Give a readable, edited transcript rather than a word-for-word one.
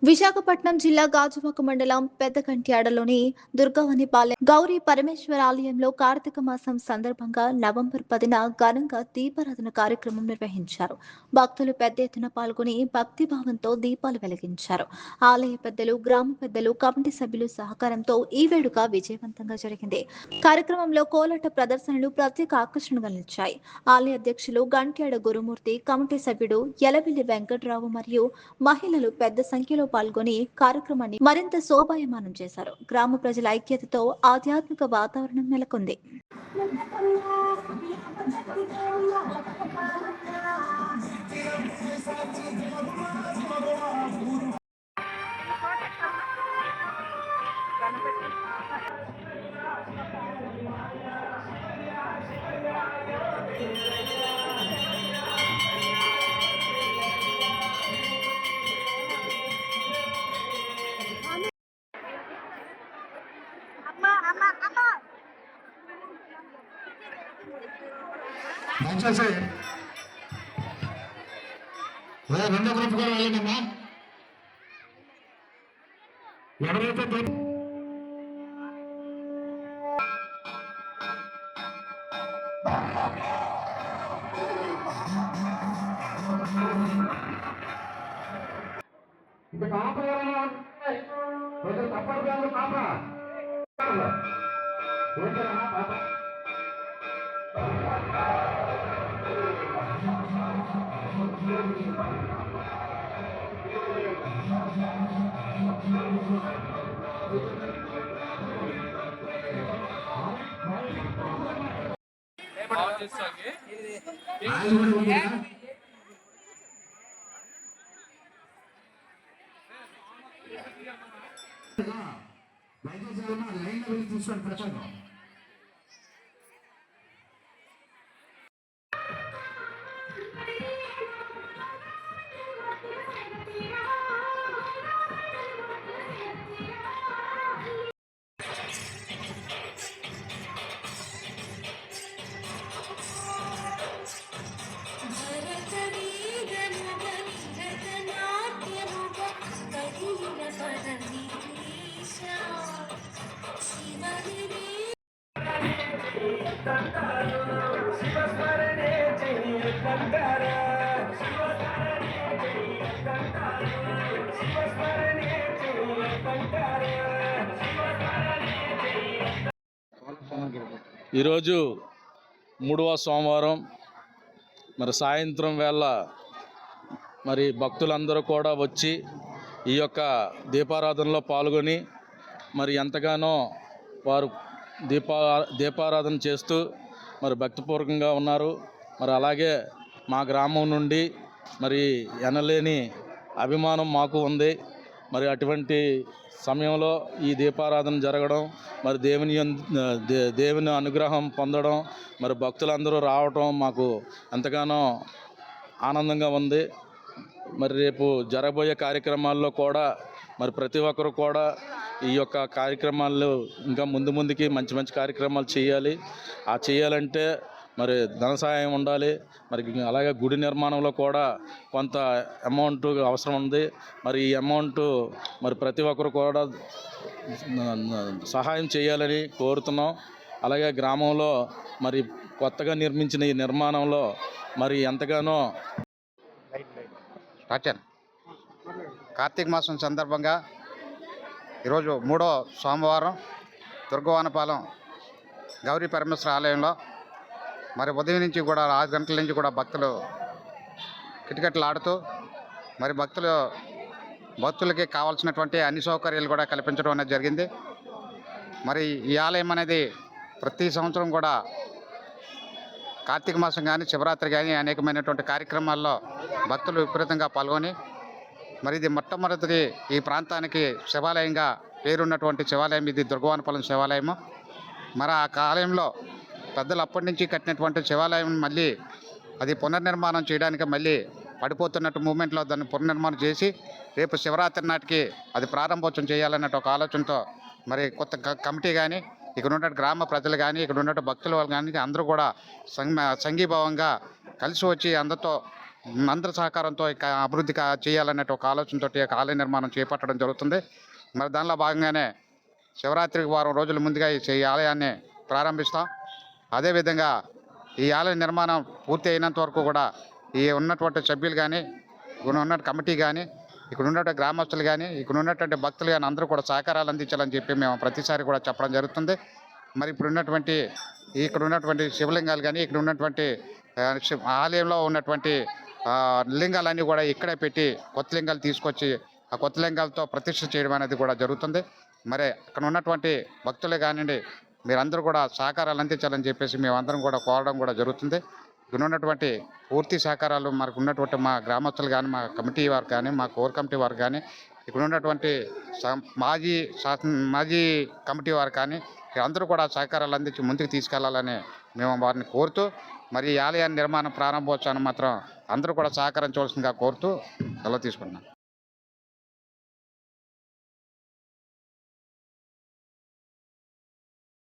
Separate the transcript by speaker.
Speaker 1: విశాఖపట్నం జిల్లా గాజువాక మండలం పెద్దకంట్యాడలోని దుర్గవనిపాలెం గౌరీ పరమేశ్వర ఆలయంలో కార్తీక మాసం సందర్భంగా నవంబర్ 10న ఘనంగా దీపారాధన కార్యక్రమం నిర్వహించారు. భక్తులు పెద్ద ఎత్తున పాల్గొని భక్తిభావంతో దీపాలు వెలిగించారు. ఆలయ పెద్దలు, గ్రామ పెద్దలు, కమిటీ సభ్యులు సహకారంతో ఈ వేడుక విజయవంతంగా జరిగింది. కార్యక్రమంలో కోలాట ప్రదర్శనలు ప్రత్యేక ఆకర్షణగా నిలిచాయి. ఆలయ అధ్యక్షులు గంట్యాడ గురుమూర్తి, కమిటీ సభ్యుడు యలవిల్లి వెంకట్రావు మరియు మహిళలు పెద్ద సంఖ్యలో పాల్గొని కార్యక్రమాన్ని మరింత శోభాయమానం చేశారు. గ్రామ ప్రజల ఐక్యతతో ఆధ్యాత్మిక వాతావరణం నెలకొంది.
Speaker 2: దయచేసి రెండో గ్రూప్ కూడా వెళ్ళండమ్మా. ఎవరైతే ఇక పాప ఎవరైనా తప్పదు పాప ఏంటమ్మా పాప లైన్ తీసుకోండి ప్రచారం.
Speaker 3: ఈరోజు 3వ సోమవారం మరి సాయంత్రం వేళ మరి భక్తులందరూ కూడా వచ్చి ఈ యొక్క దీపారాధనలో పాల్గొని మరి ఎంతగానో వారు దీపారాధన చేస్తూ మరి భక్తిపూర్వకంగా ఉన్నారు. మరి అలాగే మా గ్రామం నుండి మరి ఎనలేని అభిమానం మాకు ఉంది. మరి అటువంటి సమయంలో ఈ దీపారాధన జరగడం, మరి దేవుని అనుగ్రహం పొందడం, మరి భక్తులందరూ రావటం మాకు ఎంతగానో ఆనందంగా ఉంది. మరి రేపు జరగబోయే కార్యక్రమాల్లో కూడా మరి ప్రతి ఒక్కరు కూడా ఈ యొక్క కార్యక్రమాలు ఇంకా ముందుకి మంచి మంచి కార్యక్రమాలు చేయాలి. చేయాలంటే మరి ధన సహాయం ఉండాలి. మరి అలాగే గుడి నిర్మాణంలో కూడా కొంత అమౌంట్ అవసరం ఉంది. మరి ఈ అమౌంట్ మరి ప్రతి ఒక్కరు కూడా సహాయం చేయాలని కోరుతున్నాం. అలాగే గ్రామంలో మరి కొత్తగా నిర్మించిన ఈ నిర్మాణంలో మరి ఎంతగానో
Speaker 4: కార్తీక మాసం సందర్భంగా ఈరోజు 3వ సోమవారం దుర్గవనిపాలెం గౌరీ పరమేశ్వర ఆలయంలో మరి ఉదయం నుంచి కూడా 6 గంటల నుంచి కూడా భక్తులు కిటకిటలు ఆడుతూ మరి భక్తులకి కావాల్సినటువంటి అన్ని సౌకర్యాలు కూడా కల్పించడం అనేది జరిగింది. మరి ఈ ఆలయం అనేది ప్రతి సంవత్సరం కూడా కార్తీక మాసం కానీ శివరాత్రి కానీ అనేకమైనటువంటి కార్యక్రమాల్లో భక్తులు విపరీతంగా పాల్గొని మరి ఇది మొట్టమొదటి ఈ ప్రాంతానికి శివాలయంగా పేరున్నటువంటి శివాలయం ఇది దుర్గవనిపాలెం శివాలయము. మరి ఆ ఆలయంలో పెద్దలు అప్పటి నుంచి కట్టినటువంటి శివాలయం మళ్ళీ అది పునర్నిర్మాణం చేయడానికి మళ్ళీ పడిపోతున్నట్టు మూమెంట్లో దాన్ని పునర్నిర్మాణం చేసి రేపు శివరాత్రి నాటికి అది ప్రారంభోత్సవం చేయాలన్నట్టు ఒక ఆలోచనతో మరి కొత్త కమిటీ కానీ ఇక్కడ ఉన్న గ్రామ ప్రజలు కానీ ఇక్కడ ఉన్న భక్తుల వాళ్ళు కానీ అందరూ కూడా సంఘీభావంగా కలిసి వచ్చి అందరితో అందరి సహకారంతో ఇక అభివృద్ధి చేయాలనే ఒక ఆలోచనతో ఆలయ నిర్మాణం చేపట్టడం జరుగుతుంది. మరి దానిలో భాగంగానే శివరాత్రికి వారం రోజుల ముందుగా ఈ ఆలయాన్ని ప్రారంభిస్తాం. అదేవిధంగా ఈ ఆలయ నిర్మాణం పూర్తి అయినంత వరకు కూడా ఈ ఉన్నటువంటి సభ్యులు కానీ, ఇక్కడ ఉన్న కమిటీ కానీ, ఇక్కడ ఉన్నటువంటి గ్రామస్తులు కానీ, ఇక్కడ ఉన్నటువంటి భక్తులు కానీ అందరూ కూడా సహకారాలు అందించాలని చెప్పి మేము ప్రతిసారి కూడా చెప్పడం జరుగుతుంది. మరి ఇక్కడ ఉన్నటువంటి శివలింగాలు కానీ, ఇక్కడ ఉన్నటువంటి ఆలయంలో ఉన్నటువంటి లింగాలన్నీ కూడా ఇక్కడే పెట్టి కొత్త లింగాలు తీసుకొచ్చి ఆ కొత్త లింగాలతో ప్రతిష్ఠ చేయడం అనేది కూడా జరుగుతుంది. మరి అక్కడ ఉన్నటువంటి భక్తులే కానివ్వండి, మీరందరూ కూడా సహకారాలు అందించాలని చెప్పేసి మేమందరం కూడా కోరడం కూడా జరుగుతుంది. ఇక్కడ ఉన్నటువంటి పూర్తి సహకారాలు మనకు ఉన్నటువంటి మా గ్రామస్తులు కానీ, మా కమిటీ వారు కానీ, మా కోర్ కమిటీ వారు కానీ, ఇక్కడ ఉన్నటువంటి మాజీ కమిటీ వారు కానీ అందరూ కూడా సహకారాలు అందించి ముందుకు తీసుకెళ్లాలని మేము వారిని కోరుతూ, మరి ఈ ఆలయాన్ని నిర్మాణ ప్రారంభోత్సవాన్ని మాత్రం అందరూ కూడా సహకరించవలసిందిగా కోరుతూ సెలవు తీసుకుంటున్నాను.